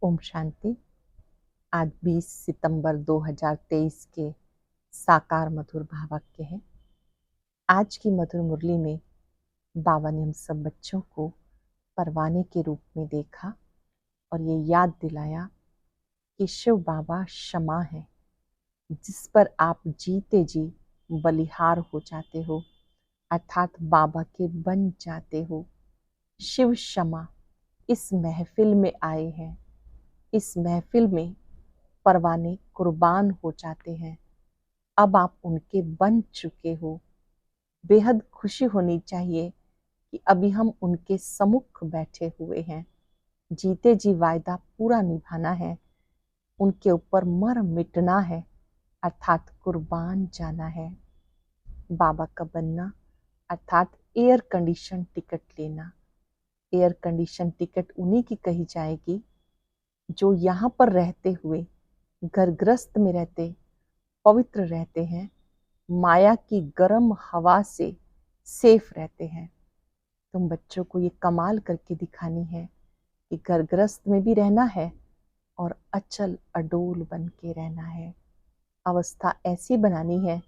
ओम शांति। आज 20 सितंबर 2023 के साकार मधुर भावाक्य है। आज की मधुर मुरली में बाबा ने हम सब बच्चों को परवाने के रूप में देखा और ये याद दिलाया कि शिव बाबा क्षमा है, जिस पर आप जीते जी बलिहार हो जाते हो, अर्थात बाबा के बन जाते हो। शिव क्षमा इस महफिल में आए हैं। इस महफिल में परवाने कुर्बान हो जाते हैं। अब आप उनके बन चुके हो। बेहद खुशी होनी चाहिए कि अभी हम उनके सम्मुख बैठे हुए हैं। जीते जी वायदा पूरा निभाना है, उनके ऊपर मर मिटना है, अर्थात कुर्बान जाना है। बाबा का बनना अर्थात एयर कंडीशन टिकट लेना। एयर कंडीशन टिकट उन्हीं की कही जाएगी जो यहाँ पर रहते हुए घरग्रस्त में रहते, पवित्र रहते हैं, माया की गर्म हवा से सेफ रहते हैं। तुम बच्चों को ये कमाल करके दिखानी है कि घरग्रस्त में भी रहना है और अचल अडोल बन के रहना है। अवस्था ऐसी बनानी है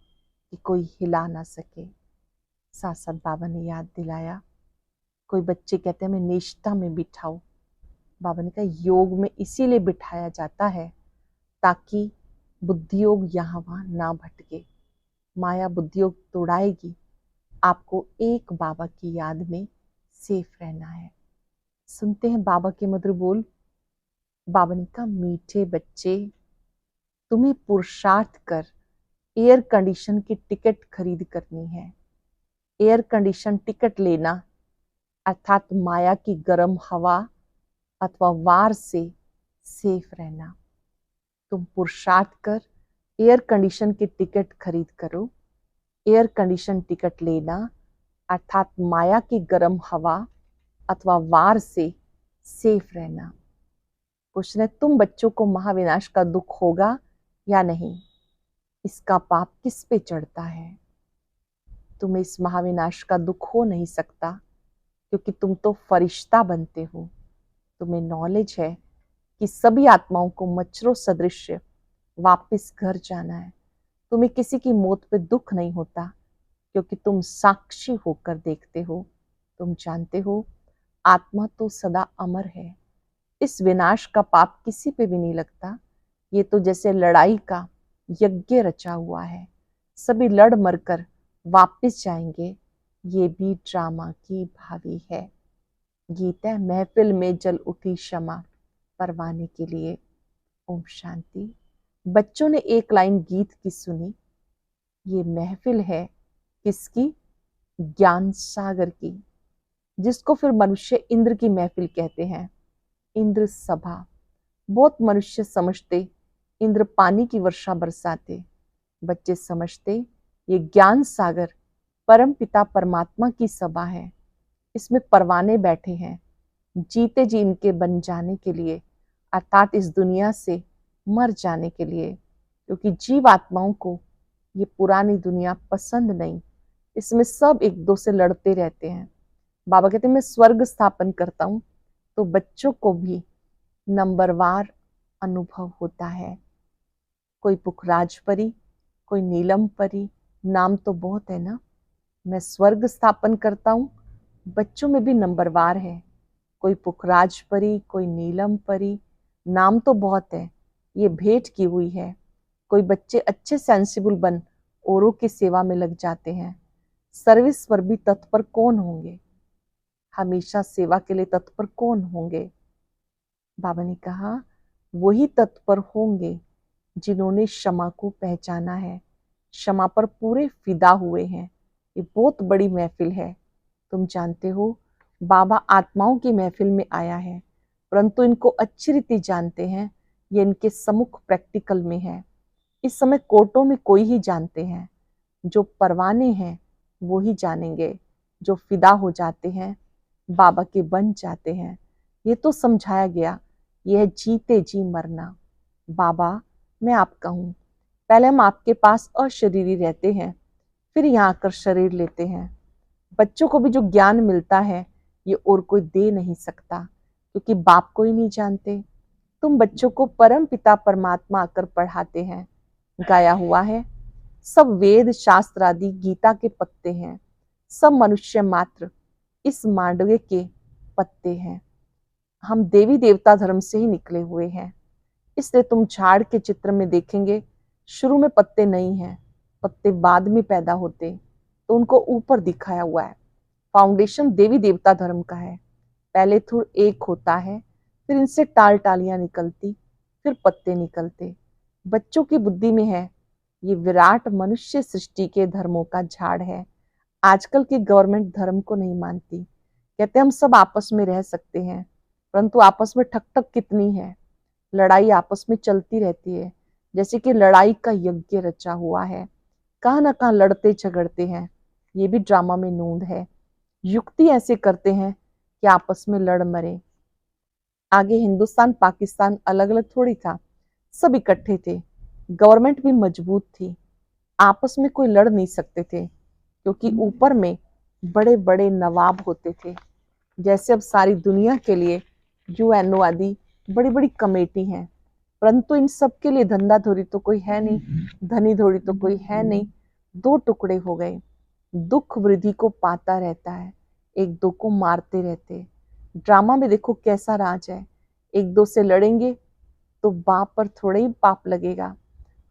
कि कोई हिला ना सके। साथ साथ बाबा ने याद दिलाया, कोई बच्चे कहते हैं मैं निष्ठा में बिठाओ। बाबा ने कहा योग में इसीलिए बिठाया जाता है ताकि बुद्धियोग यहाँ वहाँ ना भटके। माया बुद्धियोग तोड़ाएगी, आपको एक बाबा की याद में सेफ रहना है। सुनते हैं बाबा के मधुर बोल। बाबा ने कहा मीठे बच्चे, तुम्हें पुरुषार्थ कर एयर कंडीशन की टिकट खरीद करनी है। एयर कंडीशन टिकट लेना अर्थात माया की गर्म हवा अथवा वार से सेफ रहना। तुम पुरुषार्थ कर एयर कंडीशन की टिकट खरीद करो। एयर कंडीशन टिकट लेना अर्थात माया की गर्म हवा अथवा वार से सेफ रहना। क्वेश्चन है, तुम बच्चों को महाविनाश का दुख होगा या नहीं? इसका पाप किस पे चढ़ता है? तुम्हें इस महाविनाश का दुख हो नहीं सकता क्योंकि तुम तो फरिश्ता बनते हो। तुम्हें नॉलेज है कि सभी आत्माओं को मच्छरों सदृश वापस घर जाना है। तुम्हें किसी की मौत पे दुख नहीं होता क्योंकि तुम साक्षी होकर देखते हो। तुम जानते हो आत्मा तो सदा अमर है। इस विनाश का पाप किसी पे भी नहीं लगता। ये तो जैसे लड़ाई का यज्ञ रचा हुआ है, सभी लड़ मरकर वापस जाएंगे। ये भी ड्रामा की भावी है। गीत है, महफिल में जल उठी क्षमा परवाने के लिए। ओम शांति। बच्चों ने एक लाइन गीत की सुनी। ये महफिल है किसकी? ज्ञान सागर की, जिसको फिर मनुष्य इंद्र की महफिल कहते हैं। इंद्र सभा। बहुत मनुष्य समझते इंद्र पानी की वर्षा बरसाते। बच्चे समझते ये ज्ञान सागर परम पिता परमात्मा की सभा है। इसमें परवाने बैठे हैं जीते जी इनके बन जाने के लिए, अर्थात इस दुनिया से मर जाने के लिए। क्योंकि जीव आत्माओं को ये पुरानी दुनिया पसंद नहीं। इसमें सब एक दो से लड़ते रहते हैं। बाबा कहते हैं मैं स्वर्ग स्थापन करता हूँ तो बच्चों को भी नंबरवार अनुभव होता है। कोई पुखराज परी, कोई नीलम परी, नाम तो बहुत है ना। मैं स्वर्ग स्थापन करता हूँ, बच्चों में भी नंबरवार है। कोई पुखराज परी, कोई नीलम परी, नाम तो बहुत है। ये भेंट की हुई है। कोई बच्चे अच्छे सेंसिबल बन औरों की सेवा में लग जाते हैं। सर्विस पर भी तत्पर कौन होंगे? हमेशा सेवा के लिए तत्पर कौन होंगे? बाबा ने कहा वही तत्पर होंगे जिन्होंने क्षमा को पहचाना है, क्षमा पर पूरे फिदा हुए हैं। ये बहुत बड़ी महफिल है। तुम जानते हो बाबा आत्माओं की महफिल में आया है, परंतु इनको अच्छी रीति जानते हैं। ये इनके सम्मुख प्रैक्टिकल में है। इस समय कोर्टों में कोई ही जानते हैं। जो परवाने हैं वो ही जानेंगे। जो फिदा हो जाते हैं बाबा के बन जाते हैं। ये तो समझाया गया, यह जीते जी मरना। बाबा मैं आपका हूँ। पहले हम आपके पास अशरीरी रहते हैं, फिर यहाँ आकर शरीर लेते हैं। बच्चों को भी जो ज्ञान मिलता है ये और कोई दे नहीं सकता, क्योंकि बाप को ही नहीं जानते, तुम बच्चों को परम पिता परमात्मा आकर पढ़ाते हैं। गाया हुआ है, सब वेद शास्त्र आदि गीता के पत्ते हैं, सब मनुष्य मात्र इस मांडवे के पत्ते हैं। हम देवी देवता धर्म से ही निकले हुए हैं, इसलिए तुम झाड़ के चित्र में देखेंगे शुरू में पत्ते नहीं हैं, पत्ते बाद में पैदा होते, तो उनको ऊपर दिखाया हुआ है। फाउंडेशन देवी देवता धर्म का है। पहले थूर एक होता है, फिर इनसे टाल टालियां निकलती, फिर पत्ते निकलते। बच्चों की बुद्धि में है, ये विराट मनुष्य सृष्टि के धर्मों का झाड़ है। आजकल की गवर्नमेंट धर्म को नहीं मानती, कहते हम सब आपस में रह सकते हैं, परंतु आपस में ठक ठक कितनी है, लड़ाई आपस में चलती रहती है, जैसे कि लड़ाई का यज्ञ रचा हुआ है। कहाँ ना कहाँ लड़ते झगड़ते हैं, ये भी ड्रामा में नोंद है। युक्ति ऐसे करते हैं कि आपस में लड़ मरे। आगे हिंदुस्तान पाकिस्तान अलग अलग थोड़ी था, सब इकट्ठे थे, गवर्नमेंट भी मजबूत थी, आपस में कोई लड़ नहीं सकते थे, क्योंकि ऊपर में बड़े बड़े नवाब होते थे। जैसे अब सारी दुनिया के लिए यूएनओ आदि बड़ी बड़ी कमेटी हैं, परंतु इन सब के लिए धंधा धोरी तो कोई है नहीं, धनी धोरी तो कोई है नहीं। दो टुकड़े हो गए, दुख वृद्धि को पाता रहता है, एक दो को मारते रहते। ड्रामा में देखो कैसा राज है, एक दो से लड़ेंगे तो बाप पर थोड़ा ही पाप लगेगा।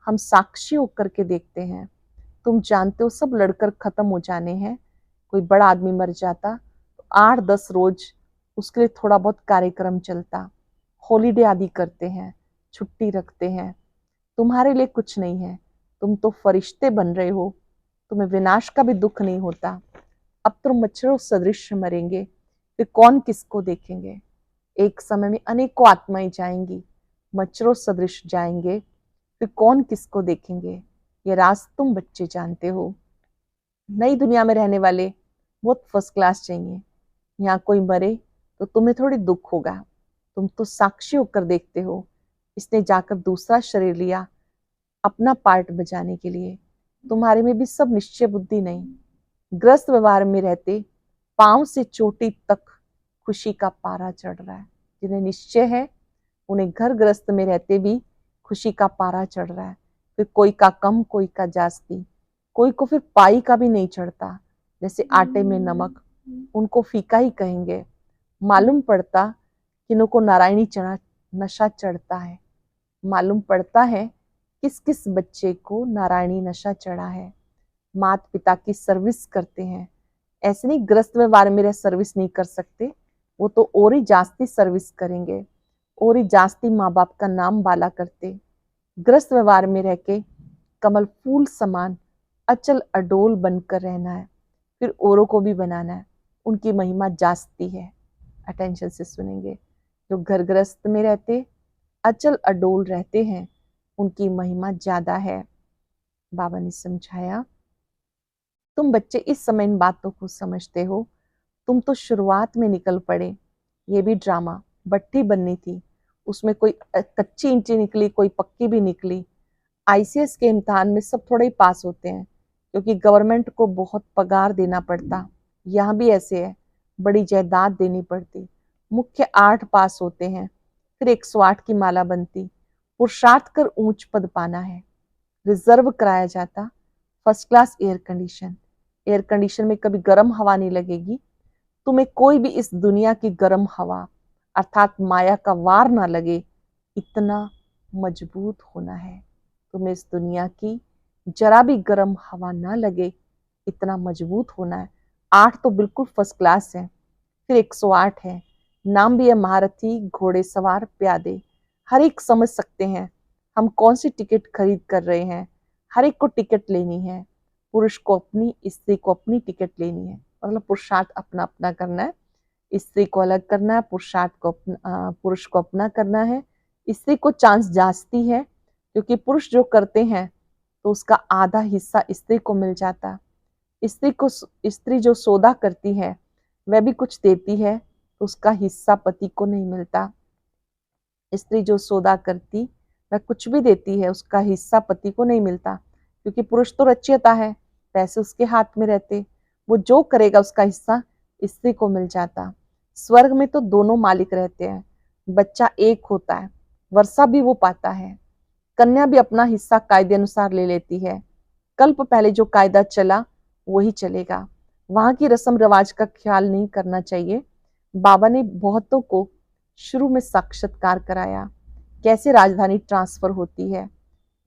हम साक्षी होकर के देखते हैं, तुम जानते हो सब लड़कर खत्म हो जाने हैं। कोई बड़ा आदमी मर जाता तो 8-10 रोज उसके लिए थोड़ा बहुत कार्यक्रम चलता, हॉलीडे आदि करते हैं, छुट्टी रखते हैं। तुम्हारे लिए कुछ नहीं है, तुम तो फरिश्ते बन रहे हो, तुम्हें विनाश का भी दुख नहीं होता। अब तुम मच्छरों सदृश मरेंगे, फिर कौन किसको देखेंगे। एक समय में अनेकों आत्माएं जाएंगी, मच्छरों सदृश जाएंगे, फिर कौन किसको देखेंगे। ये राज तुम बच्चे जानते हो। नई दुनिया में रहने वाले बहुत फर्स्ट क्लास चाहिए। यहाँ कोई मरे तो तुम्हें थोड़ी दुख होगा, तुम तो साक्षी होकर देखते हो। इसने जाकर दूसरा शरीर लिया अपना पार्ट बजाने के लिए। तुम्हारे में भी सब निश्चय बुद्धि नहीं, ग्रस्त व्यवहार में रहते पांव से चोटी तक खुशी का पारा चढ़ रहा है। जिन्हें निश्चय है उन्हें घर ग्रस्त में रहते भी खुशी का पारा चढ़ रहा है। फिर कोई का कम, कोई का जास्ती, कोई को फिर पाई का भी नहीं चढ़ता। जैसे आटे में नमक, उनको फीका ही कहेंगे। मालूम पड़ता किन्हों को नारायणी चढ़ा नशा चढ़ता है, मालूम पड़ता है किस किस बच्चे को नारायणी नशा चढ़ा है। माता पिता की सर्विस करते हैं, ऐसे नहीं ग्रस्त व्यवहार में रह सर्विस नहीं कर सकते, वो तो और ही जास्ती सर्विस करेंगे, और ही जास्ती माँ बाप का नाम बाला करते। ग्रस्त व्यवहार में रह के कमल फूल समान अचल अडोल बनकर रहना है, फिर औरों को भी बनाना है। उनकी महिमा जास्ती है। अटेंशन से सुनेंगे। जो घर गृहस्थ में रहते अचल अडोल रहते हैं, उनकी महिमा ज्यादा है। बाबा ने समझाया, तुम बच्चे इस समय इन बातों को समझते हो, तुम तो शुरुआत में निकल पड़े। ये भी ड्रामा, भट्टी बननी थी, उसमें कोई कच्ची ईंटें निकली, कोई पक्की भी निकली। आईसीएस के इम्तिहान में सब थोड़े ही पास होते हैं, क्योंकि गवर्नमेंट को बहुत पगार देना पड़ता। यहाँ भी ऐसे है, बड़ी जायदाद देनी पड़ती। मुख्य 8 पास होते हैं, फिर 108 की माला बनती। पुरुषार्थ कर ऊंच पद पाना है। रिजर्व कराया जाता, first class air condition. Air condition में कभी गर्म हवा नहीं लगेगी। तुम्हें कोई भी इस दुनिया की गर्म हवा अर्थात माया का वार ना लगे, इतना मजबूत होना है। तुम्हें इस दुनिया की जरा भी गर्म हवा ना लगे, इतना मजबूत होना है। 8 तो बिल्कुल फर्स्ट क्लास है, फिर 108 है। नाम भी है महारथी, घोड़ेसवार, प्यादे। हर एक समझ सकते हैं हम कौन सी टिकट खरीद कर रहे हैं। हर एक को टिकट लेनी है। पुरुष को अपनी, स्त्री को अपनी टिकट लेनी है। मतलब पुरुषार्थ अपना अपना करना है, स्त्री को अलग करना है, पुरुषार्थ को पुरुष को अपना करना है। स्त्री को चांस जास्ती है, क्योंकि पुरुष जो करते हैं तो उसका आधा हिस्सा स्त्री को मिल जाता। स्त्री जो सौदा करती है वह भी कुछ देती है, तो उसका हिस्सा पति को नहीं मिलता। स्त्री जो सौदा करती वह कुछ भी देती है, उसका हिस्सा पति को नहीं मिलता, क्योंकि पुरुष तो रचयिता है, पैसे उसके हाथ में रहते, वो जो करेगा उसका हिस्सा स्त्री को मिल जाता। स्वर्ग में तो दोनों मालिक रहते हैं, बच्चा एक होता है, वर्षा भी वो पाता है। कन्या भी अपना हिस्सा कायदे अनुसार ले लेती है। कल्प पहले जो कायदा चला वही चलेगा। वहां की रस्म रिवाज का ख्याल नहीं करना चाहिए। बाबा ने बहुतों को शुरू में साक्षात्कार कराया, कैसे राजधानी ट्रांसफर होती है।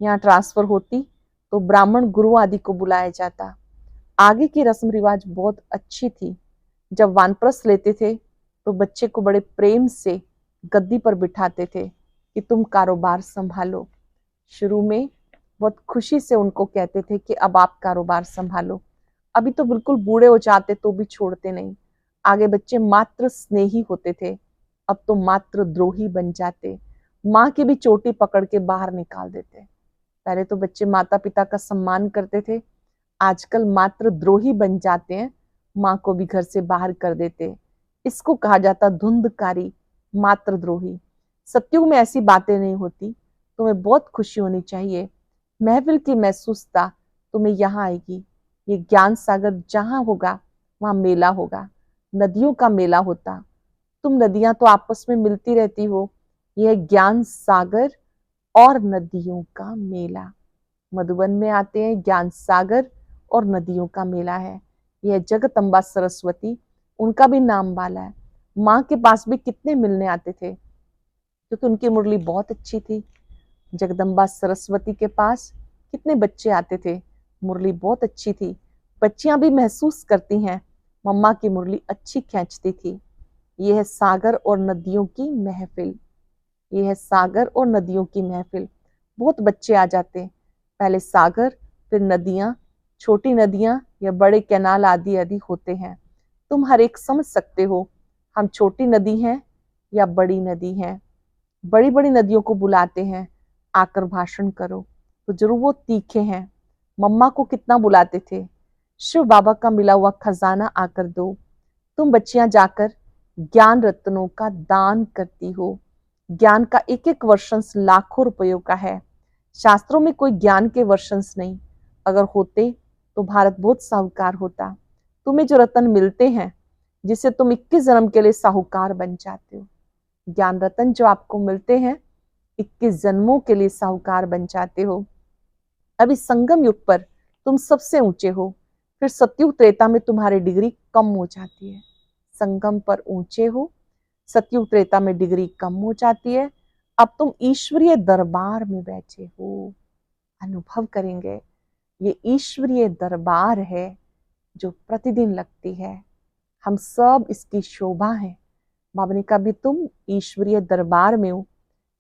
यहाँ ट्रांसफर होती तो ब्राह्मण गुरु आदि को बुलाया जाता। आगे की रस्म रिवाज बहुत अच्छी थी। जब वानप्रस्थ लेते थे तो बच्चे को बड़े प्रेम से गद्दी पर बिठाते थे कि तुम कारोबार संभालो। शुरू में बहुत खुशी से उनको कहते थे कि अब आप कारोबार संभालो। अभी तो बिल्कुल बूढ़े हो जाते तो भी छोड़ते नहीं। आगे बच्चे मात्र स्नेही होते थे, अब तो मात्र द्रोही बन जाते। माँ की भी चोटी पकड़ के बाहर निकाल देते। पहले तो बच्चे माता पिता का सम्मान करते थे, आजकल मात्र द्रोही बन जाते हैं, माँ को भी घर से बाहर कर देते। इसको कहा जाता धुंधकारी, मात्र द्रोही। सत्युग में ऐसी बातें नहीं होती। तुम्हें बहुत खुशी होनी चाहिए। महफिल की महसूसता तुम्हें यहाँ आएगी। ये ज्ञान सागर जहां होगा वहां मेला होगा। नदियों का मेला होता। तुम नदियां तो आपस में मिलती रहती हो। यह ज्ञान सागर और नदियों का मेला। मधुबन में आते हैं, ज्ञान सागर और नदियों का मेला है। यह जगदम्बा सरस्वती, उनका भी नाम वाला है। माँ के पास भी कितने मिलने आते थे, क्योंकि उनकी मुरली बहुत अच्छी थी। जगदम्बा सरस्वती के पास कितने बच्चे आते थे, मुरली बहुत अच्छी थी। बच्चियां भी महसूस करती हैं मम्मा की मुरली अच्छी खींचती थी। यह है सागर और नदियों की महफिल। यह है सागर और नदियों की महफिल। बहुत बच्चे आ जाते, पहले सागर फिर नदियां, छोटी नदियां या बड़े कैनाल आदि आदि होते हैं। तुम हर एक समझ सकते हो हम छोटी नदी हैं या बड़ी नदी हैं। बड़ी बड़ी नदियों को बुलाते हैं, आकर भाषण करो, तो जरूर वो तीखे हैं। मम्मा को कितना बुलाते थे, शिव बाबा का मिला हुआ खजाना आकर दो। तुम बच्चियां जाकर ज्ञान रत्नों का दान करती हो। ज्ञान का एक एक वर्षंस लाखों रुपयों का है। शास्त्रों में कोई ज्ञान के वर्षंस नहीं। अगर होते तो भारत बहुत साहूकार होता। तुम्हें जो रत्न मिलते हैं, जिसे तुम 21 जन्म के लिए साहूकार बन जाते हो, ज्ञान रत्न जो आपको मिलते हैं 21 जन्मों के लिए साहूकार बन जाते हो। अभी संगम युग पर तुम सबसे ऊंचे हो, फिर सतयुग त्रेता में तुम्हारी डिग्री कम हो जाती है। संगम पर ऊंचे हो, सतयुग त्रेता में डिग्री कम हो जाती है। अब तुम ईश्वरीय दरबार में बैठे हो। अनुभव करेंगे, ये ईश्वरीय दरबार है जो प्रतिदिन लगती है। हम सब इसकी शोभा है। बाबा ने कहा भी तुम ईश्वरीय दरबार में हो।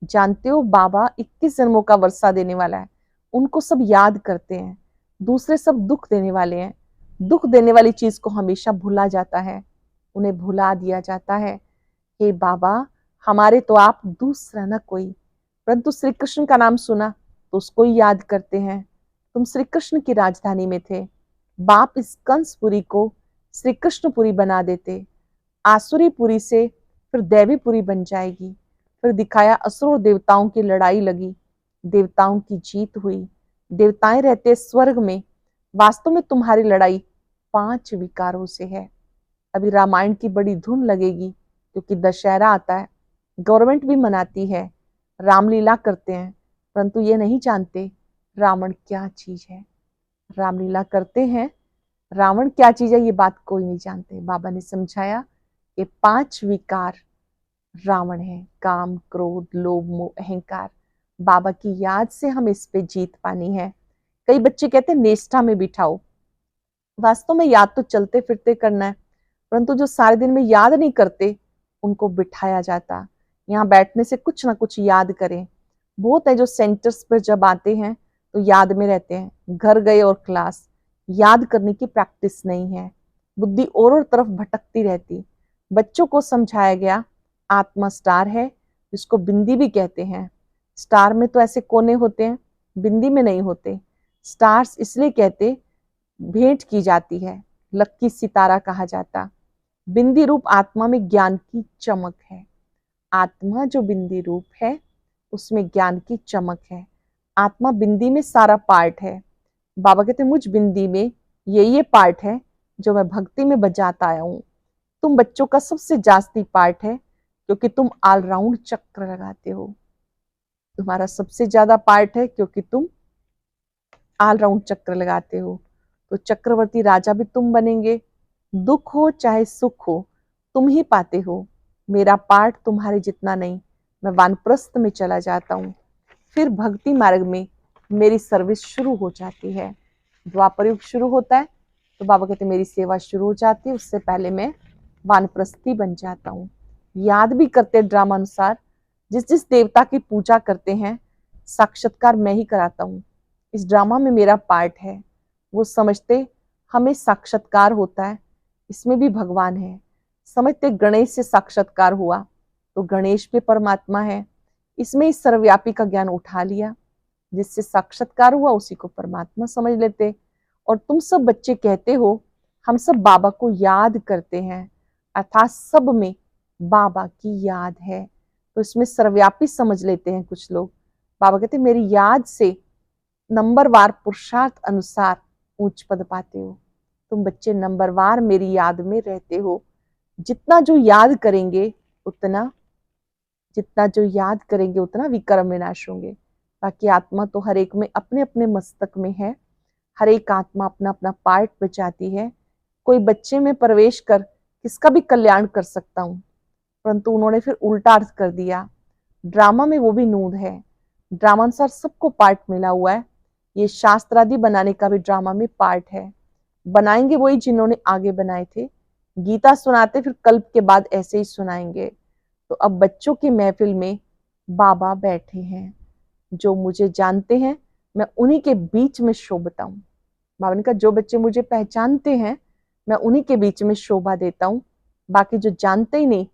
जानते हो बाबा 21 जन्मों का वर्षा देने वाला है। उनको सब याद करते हैं, दूसरे सब दुख देने वाले हैं। दुख देने वाली चीज को हमेशा भुला जाता है, उन्हें भुला दिया जाता है। हे बाबा, हमारे तो आप दूसरा न कोई। परंतु श्री कृष्ण का नाम सुना तो उसको ही याद करते हैं। तुम श्री कृष्ण की राजधानी में थे। बाप इस कंसपुरी को श्री कृष्णपुरी बना देते। आसुरीपुरी से फिर दैवीपुरी बन जाएगी। फिर दिखाया असुर और देवताओं की लड़ाई लगी, देवताओं की जीत हुई। देवताएं रहते स्वर्ग में। वास्तव में तुम्हारी लड़ाई 5 विकारों से है। अभी रामायण की बड़ी धुन लगेगी, क्योंकि दशहरा आता है, गवर्नमेंट भी मनाती है, रामलीला करते हैं, परंतु ये नहीं जानते रावण क्या चीज है। रामलीला करते हैं, रावण क्या चीज है ये बात कोई नहीं जानते। बाबा ने समझाया ये 5 विकार रावण है, काम, क्रोध, लोभ, मोह, अहंकार। बाबा की याद से हम इस पे जीत पानी है। कई बच्चे कहते हैं निष्ठा में बिठाओ। वास्तव में याद तो चलते फिरते करना है, परंतु जो सारे दिन में याद नहीं करते उनको बिठाया जाता। यहाँ बैठने से कुछ ना कुछ याद करें। बहुत है जो सेंटर्स पर जब आते हैं तो याद में रहते हैं, घर गए और क्लास, याद करने की प्रैक्टिस नहीं है। बुद्धि और तरफ भटकती रहती। बच्चों को समझाया गया आत्मा स्टार है, जिसको बिंदी भी कहते हैं। स्टार में तो ऐसे कोने होते हैं, बिंदी में नहीं होते। स्टार्स इसलिए कहते भेंट की जाती है, लक्की सितारा कहा जाता। बिंदी रूप आत्मा में ज्ञान की चमक है। आत्मा जो बिंदी रूप है उसमें ज्ञान की चमक है। आत्मा बिंदी में सारा पार्ट है। बाबा कहते मुझ बिंदी में ये पार्ट है जो मैं भक्ति में बजाता आया हूँ। तुम बच्चों का सबसे जास्ती पार्ट है, क्योंकि तुम ऑलराउंड चक्र लगाते हो। तुम्हारा सबसे ज्यादा पार्ट है, क्योंकि तुम ऑलराउंड चक्र लगाते हो। तो चक्रवर्ती राजा भी तुम बनेंगे। दुख हो चाहे सुख हो, तुम ही पाते हो। मेरा पार्ट तुम्हारे जितना नहीं। मैं वानप्रस्थ में चला जाता हूँ, फिर भक्ति मार्ग में मेरी सर्विस शुरू हो जाती है। द्वापर युग शुरू होता है तो बाबा कहते मेरी सेवा शुरू हो जाती है, उससे पहले मैं वानप्रस्थी बन जाता हूँ। याद भी करते ड्रामा अनुसार, जिस जिस देवता की पूजा करते हैं साक्षात्कार मैं ही कराता हूँ। इस ड्रामा में मेरा पार्ट है। वो समझते हमें साक्षात्कार होता है, इसमें भी भगवान है। समझते गणेश से साक्षात्कार हुआ तो गणेश भी परमात्मा है। इसमें इस सर्वव्यापी का ज्ञान उठा लिया, जिससे साक्षात्कार हुआ उसी को परमात्मा समझ लेते। और तुम सब बच्चे कहते हो हम सब बाबा को याद करते हैं, अर्थात सब में बाबा की याद है। तो इसमें सर्वव्यापी समझ लेते हैं कुछ लोग। बाबा कहते मेरी याद से नंबरवार पुरुषार्थ अनुसार उच्च पद पाते हो। तुम बच्चे नंबरवार मेरी याद में रहते हो। जितना जो याद करेंगे उतना विक्रम विनाश होंगे। बाकी आत्मा तो हर एक में अपने अपने मस्तक में है। हर एक आत्मा अपना अपना पार्ट बचाती है। कोई बच्चे में प्रवेश कर किसका भी कल्याण कर सकता हूँ, परंतु उन्होंने फिर उल्टा अर्थ कर दिया। ड्रामा में वो भी नूद है। ड्रामा अनुसार सबको पार्ट मिला हुआ है। ये शास्त्र आदि बनाने का भी ड्रामा में पार्ट है। बनाएंगे वही जिन्होंने आगे बनाए थे। गीता सुनाते फिर कल्प के बाद ऐसे ही सुनाएंगे। तो अब बच्चों की महफिल में बाबा बैठे हैं। जो मुझे जानते हैं मैं उन्हीं के बीच में शोभता हूँ। बाबा ने कहा जो बच्चे मुझे पहचानते हैं मैं उन्हीं के बीच में शोभा देता हूँ। बाकी जो जानते ही नहीं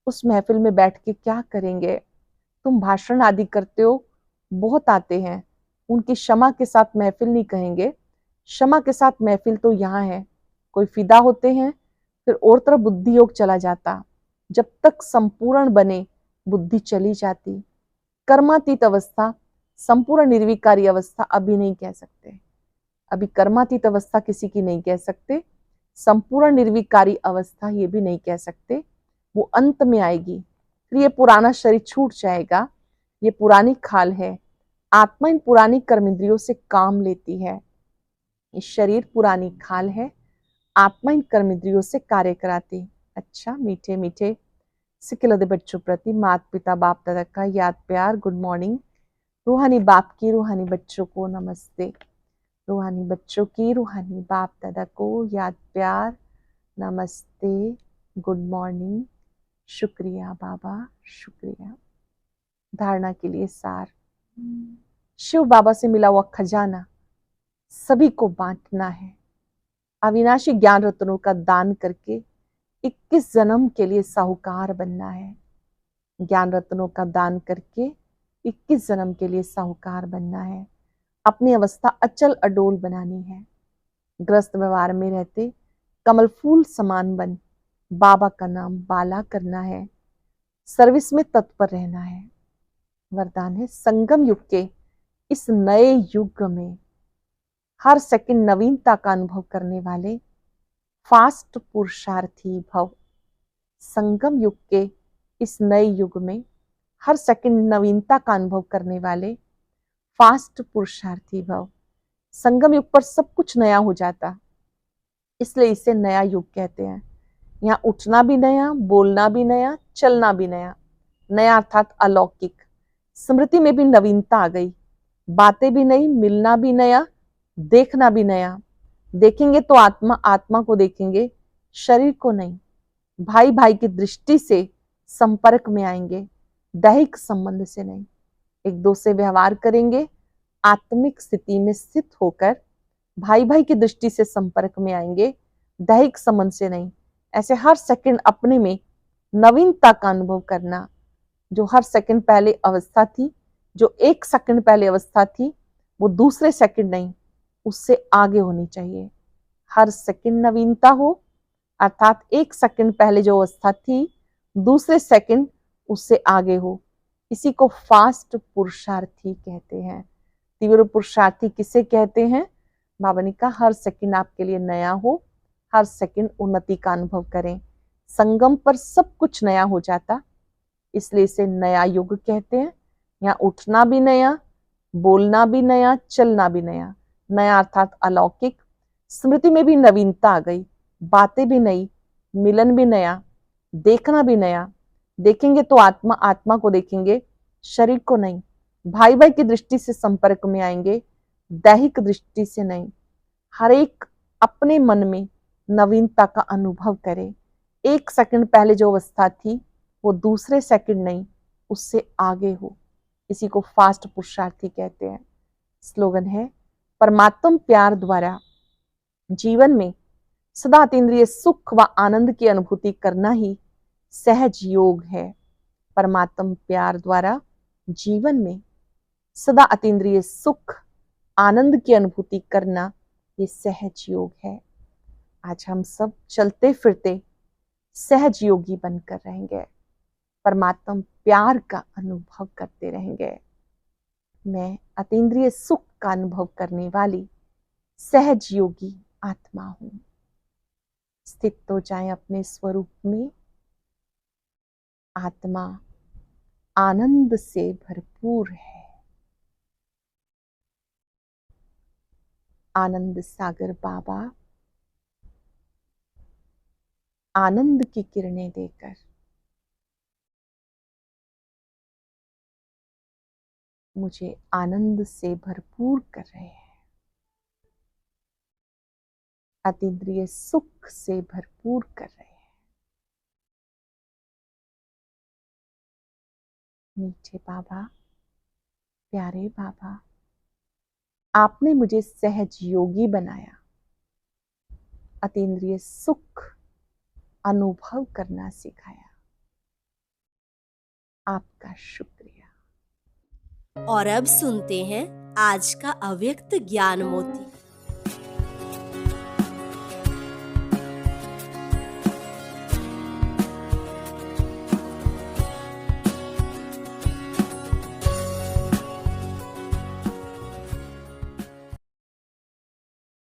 उस महफिल में बैठ के क्या करेंगे। तुम भाषण आदि करते हो, बहुत आते हैं, उनकी क्षमा के साथ महफिल नहीं कहेंगे। क्षमा के साथ महफिल तो यहाँ है। कोई फिदा होते हैं फिर और तरफ बुद्धि योग चला जाता। जब तक संपूर्ण बने बुद्धि चली जाती। कर्मातीत अवस्था, संपूर्ण निर्विकारी अवस्था अभी नहीं कह सकते। अभी कर्मातीत अवस्था किसी की नहीं कह सकते। संपूर्ण निर्विकारी अवस्था ये भी नहीं कह सकते। वो अंत में आएगी। फिर ये पुराना शरीर छूट जाएगा। ये पुरानी खाल है। आत्मा इन पुरानी कर्मेंद्रियों से काम लेती है। ये शरीर पुरानी खाल है। आत्मा इन कर्मेंद्रियों से कार्य कराती। अच्छा मीठे मीठे सिखलदे बच्चों प्रति माता पिता बाप दादा का याद प्यार गुड मॉर्निंग। रूहानी बाप की रूहानी बच्चों को नमस्ते। रूहानी बच्चों की रूहानी बाप दादा को याद प्यार नमस्ते गुड मॉर्निंग। शुक्रिया बाबा शुक्रिया। धारणा के लिए सार। शिव बाबा से मिला हुआ खजाना सभी को बांटना है। अविनाशी ज्ञान रत्नों का दान करके 21 जन्म के लिए साहूकार बनना है। ज्ञान रत्नों का दान करके 21 जन्म के लिए साहूकार बनना है। अपनी अवस्था अचल अडोल बनानी है। ग्रस्त व्यवहार में रहते कमल फूल समान बन बाबा का नाम बाला करना है। सर्विस में तत्पर रहना है। वरदान है संगम युग के इस नए युग में हर सेकंड नवीनता का अनुभव करने वाले फास्ट पुरुषार्थी भव। संगम युग के इस नए युग में हर सेकंड नवीनता का अनुभव करने वाले फास्ट पुरुषार्थी भव। संगम युग पर सब कुछ नया हो जाता, इसलिए इसे नया युग कहते हैं। यहाँ उठना भी नया, बोलना भी नया, चलना भी नया। नया अर्थात अलौकिक। स्मृति में भी नवीनता आ गई। बातें भी नई, मिलना भी नया, देखना भी नया। देखेंगे तो आत्मा आत्मा को देखेंगे, शरीर को नहीं। भाई भाई की दृष्टि से संपर्क में आएंगे, दैहिक संबंध से नहीं। एक दो से व्यवहार करेंगे, आत्मिक स्थिति में स्थित होकर भाई भाई की दृष्टि से संपर्क में आएंगे, दैहिक संबंध से नहीं। ऐसे हर सेकंड अपने में नवीनता का अनुभव करना। जो हर सेकंड पहले अवस्था थी, जो एक सेकंड पहले अवस्था थी, वो दूसरे सेकंड नहीं, उससे आगे होनी चाहिए। हर सेकंड नवीनता हो, अर्थात एक सेकंड पहले जो अवस्था थी दूसरे सेकंड उससे आगे हो। इसी को फास्ट पुरुषार्थी कहते हैं। तीव्र पुरुषार्थी किसे कहते हैं? बाबा ने कहा हर सेकंड आपके लिए नया हो, हर सेकंड उन्नति का अनुभव करें। संगम पर सब कुछ नया हो जाता, इसलिए इसे नया युग कहते हैं। यहाँ उठना भी नया, बोलना भी नया, चलना भी नया। नया अर्थात अलौकिक। स्मृति में भी नवीनता आ गई, बातें भी नई, मिलन भी नया, देखना भी नया। देखेंगे तो आत्मा आत्मा को देखेंगे, शरीर को नहीं। भाई भाई की दृष्टि से संपर्क में आएंगे, दैहिक दृष्टि से नहीं। हर एक अपने मन में नवीनता का अनुभव करे। एक सेकंड पहले जो अवस्था थी वो दूसरे सेकंड नहीं, उससे आगे हो। इसी को फास्ट पुरुषार्थी कहते हैं। स्लोगन है, परमात्म प्यार द्वारा जीवन में सदा अतीन्द्रिय सुख व आनंद की अनुभूति करना ही सहज योग है। परमात्म प्यार द्वारा जीवन में सदा अतीन्द्रिय सुख आनंद की अनुभूति करना ये सहज योग है। आज हम सब चलते फिरते सहज योगी बनकर रहेंगे, परमात्म प्यार का अनुभव करते रहेंगे। मैं अतीन्द्रिय सुख का अनुभव करने वाली सहज योगी आत्मा हूं। स्थित हो जाए अपने स्वरूप में। आत्मा आनंद से भरपूर है। आनंद सागर बाबा आनंद की किरणें देकर मुझे आनंद से भरपूर कर रहे हैं, अतीन्द्रिय सुख से भरपूर कर रहे हैं। मीठे बाबा, प्यारे बाबा, आपने मुझे सहज योगी बनाया, अतीन्द्रिय सुख अनुभव करना सिखाया। आपका शुक्रिया। और अब सुनते हैं आज का अव्यक्त ज्ञान मोती।